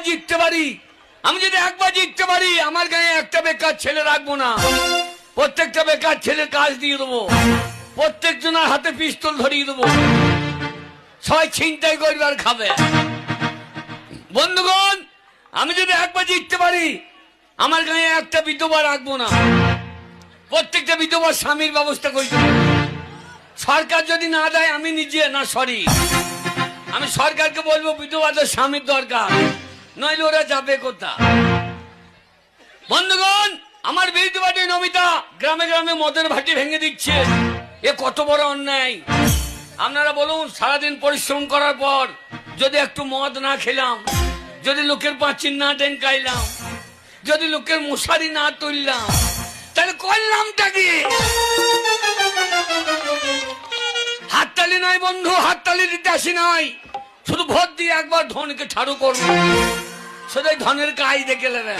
জিততে পারি, আমি যদি একবার জিততে পারি, আমার গায়ে একটা বেকার ছেলে রাখবো না, প্রত্যেকটা বেকার ছেলের কাজ দিয়ে দেবো, প্রত্যেক জনের হাতে পিস্তল ধরিয়ে দেবো, সবাই ছিনতাই করবে আর খাবে। বন্ধুগণ, আমি যদি একবার জিততে পারি, আমার গায়ে একটা বিধবা রাখবো না, প্রত্যেকটা বিধবার স্বামীর ব্যবস্থা করে দেবো। সরকার যদি না দেয়, আমি নিজে না সরি, আমি সরকারকে বলবো বিধবাদের স্বামীর দরকার, নইলে ওরা যাবে কোথা। বন্ধুগণ, আমার বিরুদ্ধে পার্টি নমিতা গ্রামে গ্রামে মদের ভাটি ভেঙে দিচ্ছে, এ কত বড় অন্যায়। আপনারা বলুন, সারাদিন পরিশ্রম করার পর যদি একটু মদ না খেলাম, যদি লোকের পাঁচিল না ডেঙ্কাইলাম, যদি লোকের মশারি না তুললাম, তাহলে করলামটা কি? হাততালি নয় বন্ধু, হাততালি দিতে আসি নয়, শুধু ভোট দিয়ে একবার ধনকে ঠাড়ু করবো, সেটাই ধনের কাজ দেখে নেবেন।